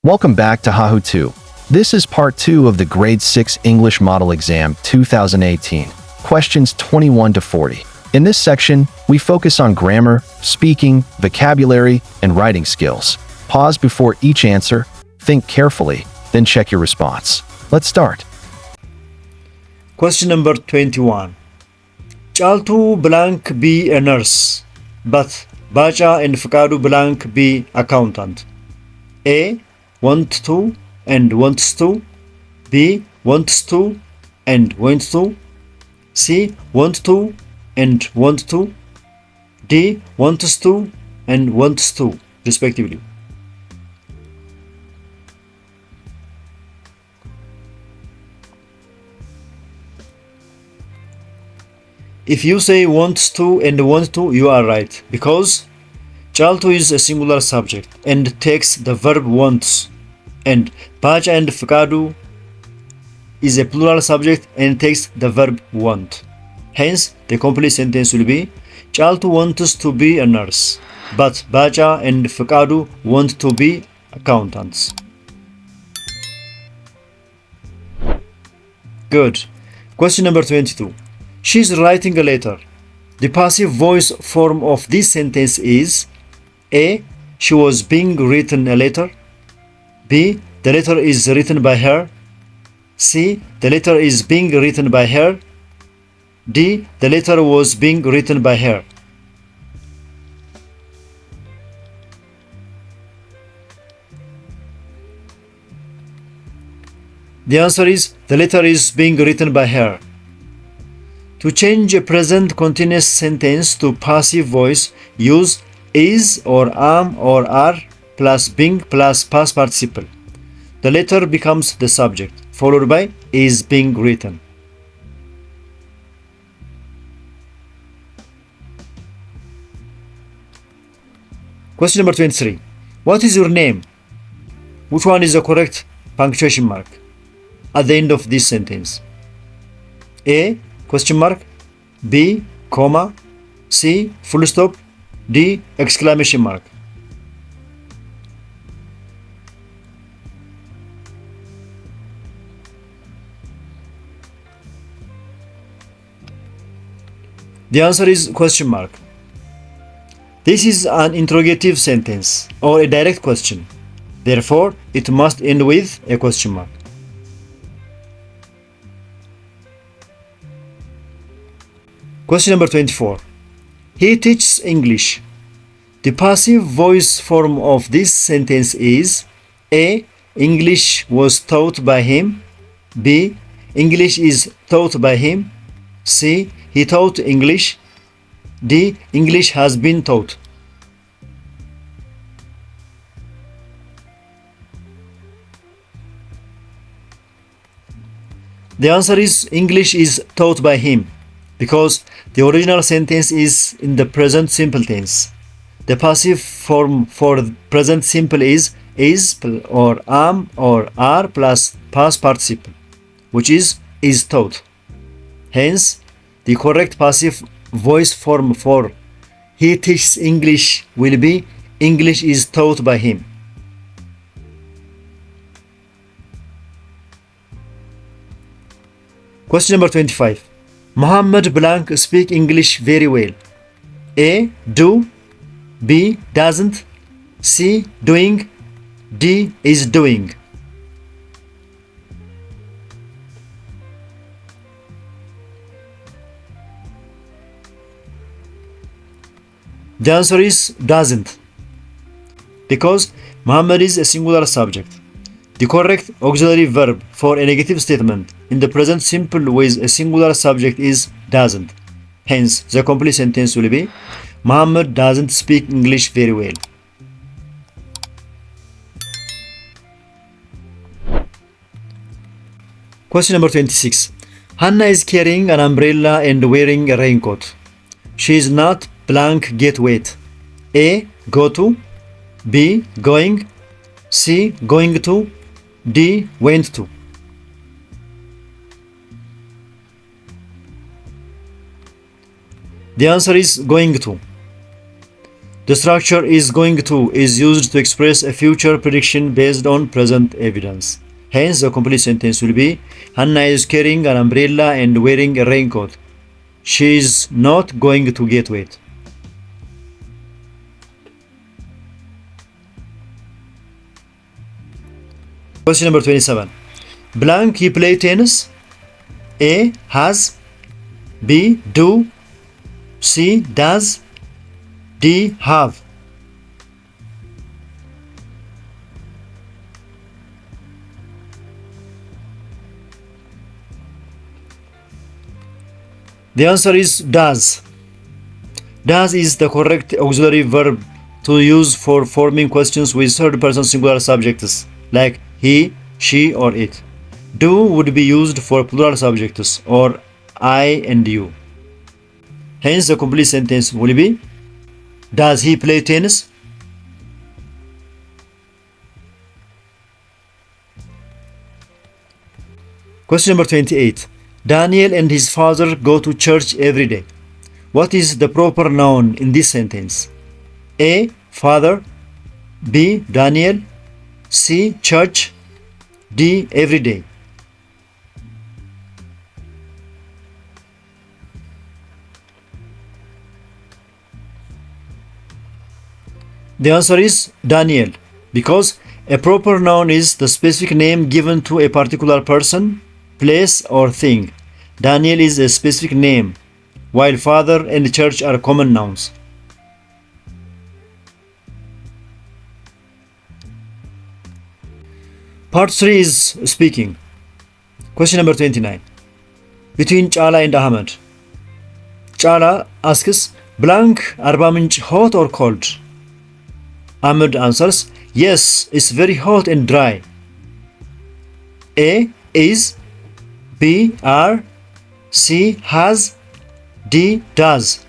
Welcome back to HaHu 2. This is part 2 of the Grade 6 English Model Exam 2018, questions 21 to 40. In this section, we focus on grammar, speaking, vocabulary, and writing skills. Pause before each answer, think carefully, then check your response. Let's start. Question number 21. Chaltu blank be a nurse, but Bacha and Fakadu blank be accountant. A. Want to and wants to. B. Wants to and wants to. C. Want to and want to. D. Wants to and wants to, respectively. If you say wants to and want to, you are right, because Chaltu is a singular subject and takes the verb wants, and Bacha and Fakadu is a plural subject and takes the verb want. Hence, the complete sentence will be Chaltu wants to be a nurse, but Bacha and Fakadu want to be accountants. Good. Question number 22. She's writing a letter. The passive voice form of this sentence is A. She was being written a letter. B. The letter is written by her. C. The letter is being written by her. D. The letter was being written by her. The answer is the letter is being written by her. To change a present continuous sentence to passive voice, use is or am or are plus being plus past participle. The letter becomes the subject, followed by is being written. Question number 23. What is your name? Which one is the correct punctuation mark at the end of this sentence? A. Question mark. B. Comma. C. Full stop. D. Exclamation mark. The answer is question mark. This is an interrogative sentence or a direct question. Therefore, it must end with a question mark. Question number 24. He teaches English. The passive voice form of this sentence is A. English was taught by him. B. English is taught by him. C. He taught English. D. English has been taught. The answer is English is taught by him, because the original sentence is in the present simple tense. The passive form for present simple is or am or are plus past participle, which is taught. Hence, the correct passive voice form for he teaches English will be English is taught by him. Question number 25. Muhammad blank speak English very well. A. Do. B. Doesn't. C. Doing. D. Is doing. The answer is doesn't, because Muhammad is a singular subject. The correct auxiliary verb for a negative statement in the present simple with a singular subject is doesn't. Hence, the complete sentence will be Muhammad doesn't speak English very well. Question number 26. Hannah is carrying an umbrella and wearing a raincoat. She is not blank get wet. A. Go to. B. Going. C. Going to. D. Went to. The answer is going to. The structure is going to is used to express a future prediction based on present evidence. Hence, the complete sentence will be Hannah is carrying an umbrella and wearing a raincoat. She is not going to get wet. Question number 27. Blank, he play tennis. A. Has. B. Do. C. Does. D. Have. The answer is does. Does is the correct auxiliary verb to use for forming questions with third person singular subjects like he, she, or it. Do would be used for plural subjects or I and you. Hence, the complete sentence will be does he play tennis? Question number 28. Daniel and his father go to church every day. What is the proper noun in this sentence? A. Father. B. Daniel. C. Church. D. Every day. The answer is Daniel, because a proper noun is the specific name given to a particular person, place, or thing. Daniel is a specific name, while father and church are common nouns. Part 3 is speaking. Question number 29. Between Chala and Ahmed. Chala asks, blank Arba Minch hot or cold? Ahmed answers, yes, it's very hot and dry. A. Is. B. Are. C. Has. D. Does.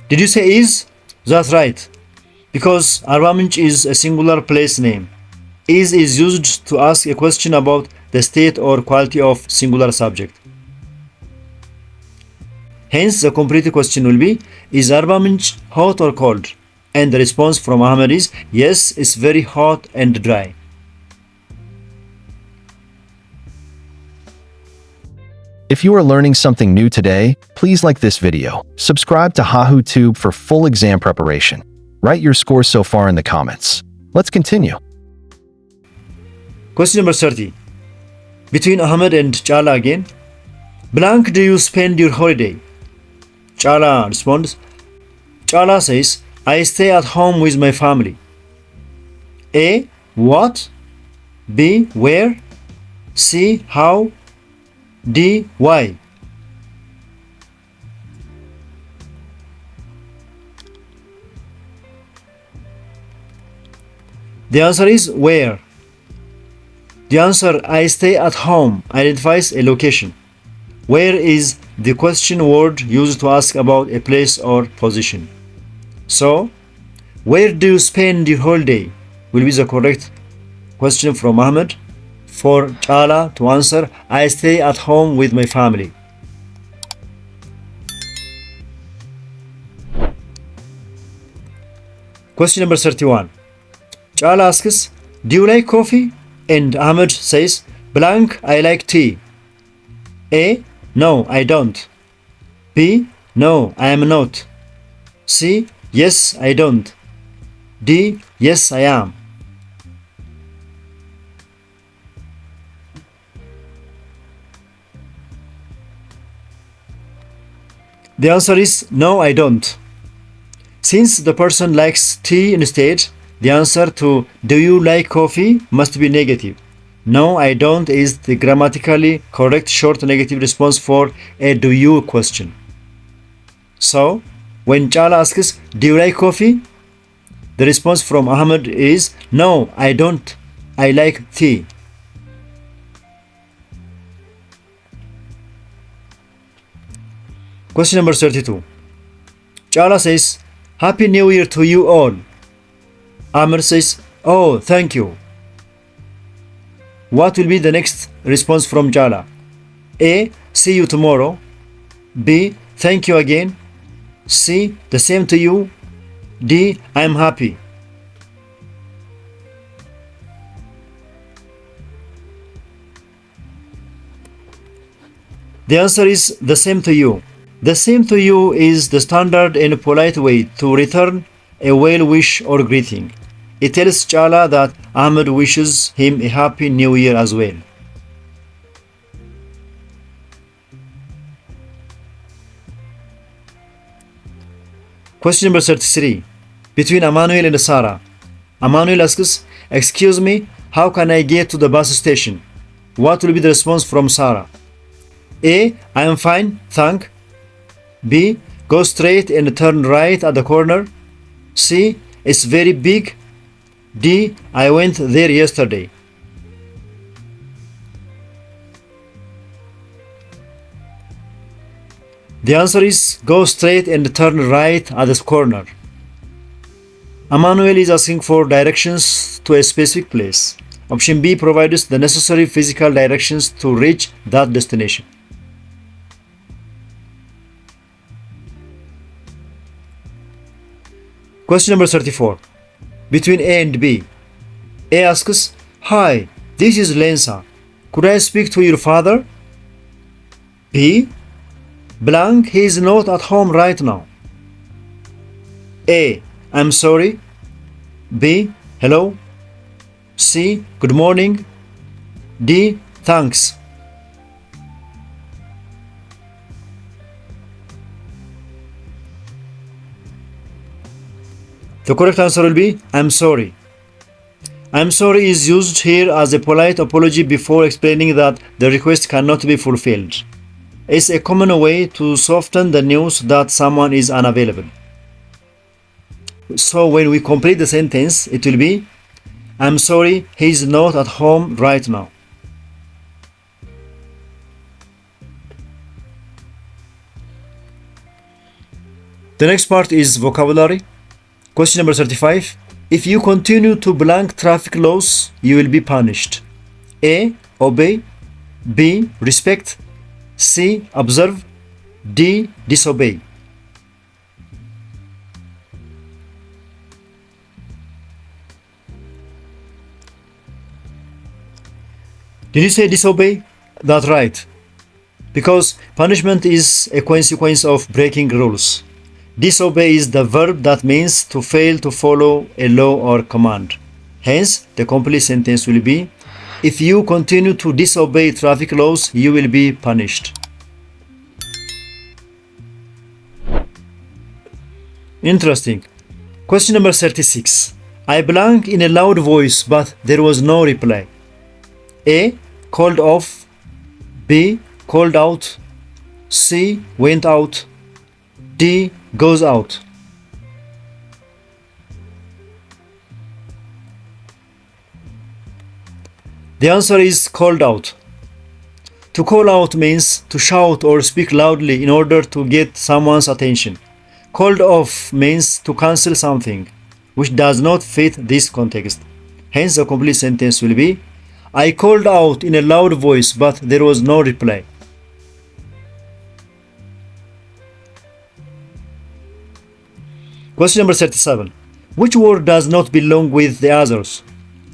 Did you say is? That's right. Because Arba Minch is a singular place name. Is used to ask a question about the state or quality of singular subject. Hence, the complete question will be, is Arba Minch hot or cold? And the response from Ahmed is, yes, it's very hot and dry. If you are learning something new today, please like this video. Subscribe to HaHu Tube for full exam preparation. Write your scores so far in the comments. Let's continue. Question number 30. Between Ahmed and Chala again. Blank, do you spend your holiday? Chala responds. Chala says, I stay at home with my family. A. What? B. Where? C. How? D. Why? The answer is where. The answer I stay at home identifies a location. Where is the question word used to ask about a place or position. So, where do you spend your holiday will be the correct question from Ahmed. For Chala to answer, I stay at home with my family. Question number 31. Chala asks, do you like coffee? And Ahmed says, blank, I like tea. A. No, I don't. B. No, I am not. C. Yes, I don't. D. Yes, I am. The answer is no, I don't. Since the person likes tea instead, the answer to do you like coffee must be negative. No, I don't is the grammatically correct short negative response for a do you question. So, when Chala asks, do you like coffee? The response from Ahmed is, no, I don't. I like tea. Question number 32. Chala says, Happy New Year to you all. Ahmed says, oh, thank you. What will be the next response from Jala? A. See you tomorrow. B. Thank you again. C. The same to you. D. I am happy. The answer is the same to you. The same to you is the standard and polite way to return a well wish or greeting. It tells Chala that Ahmed wishes him a happy new year as well. Question number 33. Between Emmanuel and Sarah. Emmanuel asks, excuse me, how can I get to the bus station? What will be the response from Sarah? A. I am fine, thank. B. Go straight and turn right at the corner. C. It's very big. D. I went there yesterday. The answer is go straight and turn right at the corner. Emmanuel is asking for directions to a specific place. Option B provides the necessary physical directions to reach that destination. Question number 34. Between A and B. A asks, hi, this is Lensa. Could I speak to your father? B. Blank, he is not at home right now. A. I'm sorry. B. Hello. C. Good morning. D. Thanks. The correct answer will be I'm sorry. I'm sorry is used here as a polite apology before explaining that the request cannot be fulfilled. It's a common way to soften the news that someone is unavailable. So when we complete the sentence, it will be I'm sorry, he's not at home right now. The next part is vocabulary. Question number 35. If you continue to blank traffic laws, you will be punished. A. Obey. B. Respect. C. Observe. D. Disobey. Did you say disobey? That's right. Because punishment is a consequence of breaking rules. Disobey is the verb that means to fail to follow a law or command. Hence, the complete sentence will be, if you continue to disobey traffic laws, you will be punished. Interesting. Question number 36. I blank in a loud voice, but there was no reply. A. Called off. B. Called out. C. Went out. D. Goes out. The answer is called out. To call out means to shout or speak loudly in order to get someone's attention. Called off means to cancel something, which does not fit this context. Hence, the complete sentence will be, I called out in a loud voice, but there was no reply. Question number 37. Which word does not belong with the others?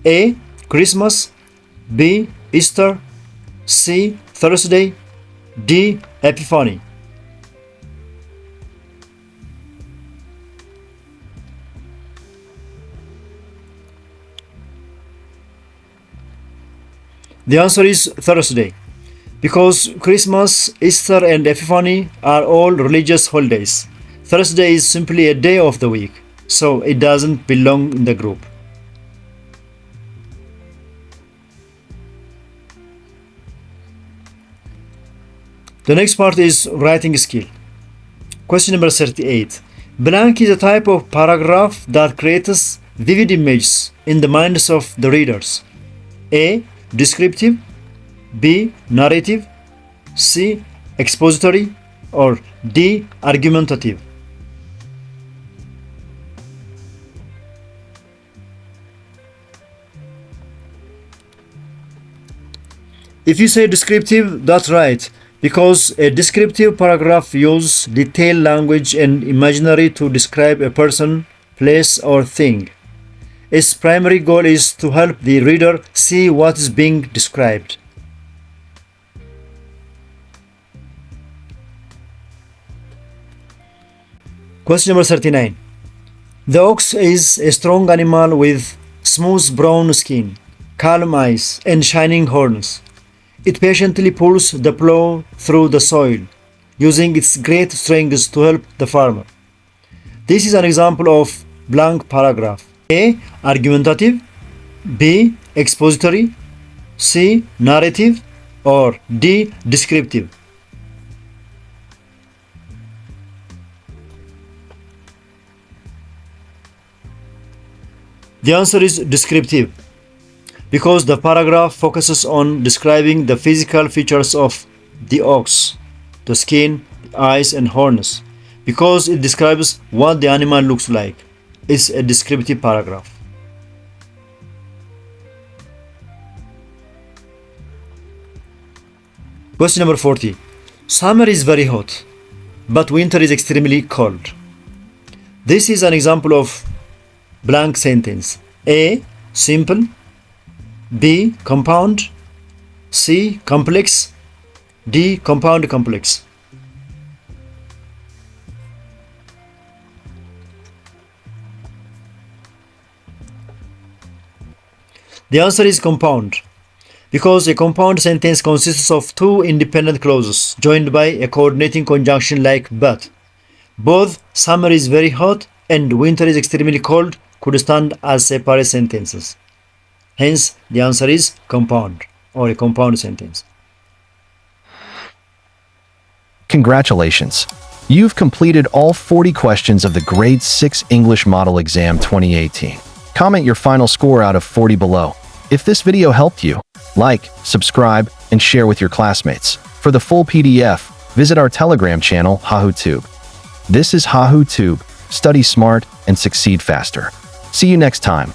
A. Christmas. B. Easter. C. Thursday. D. Epiphany. The answer is Thursday, because Christmas, Easter, and Epiphany are all religious holidays. Thursday is simply a day of the week, so it doesn't belong in the group. The next part is writing skill. Question number 38. Blank is a type of paragraph that creates vivid images in the minds of the readers. A. Descriptive. B. Narrative. C. Expository. Or D. Argumentative. If you say descriptive, that's right, because a descriptive paragraph uses detailed language and imaginary to describe a person, place, or thing. Its primary goal is to help the reader see what is being described. Question number 39. The ox is a strong animal with smooth brown skin, calm eyes, and shining horns. It patiently pulls the plow through the soil, using its great strength to help the farmer. This is an example of blank paragraph. A. Argumentative. B. Expository. C. Narrative. Or D. Descriptive. The answer is descriptive, because the paragraph focuses on describing the physical features of the ox, the skin, the eyes, and horns. Because it describes what the animal looks like, it's a descriptive paragraph. Question number 40. Summer is very hot, but winter is extremely cold. This is an example of blank sentence. A. Simple. B. Compound. C. Complex. D. Compound complex. The answer is compound, because a compound sentence consists of two independent clauses joined by a coordinating conjunction like but. Both summer is very hot and winter is extremely cold could stand as separate sentences. Hence, the answer is compound, or a compound sentence. Congratulations! You've completed all 40 questions of the Grade 6 English Model Exam 2018. Comment your final score out of 40 below. If this video helped you, like, subscribe, and share with your classmates. For the full PDF, visit our Telegram channel, HaHu. This is HaHu. Study smart and succeed faster. See you next time.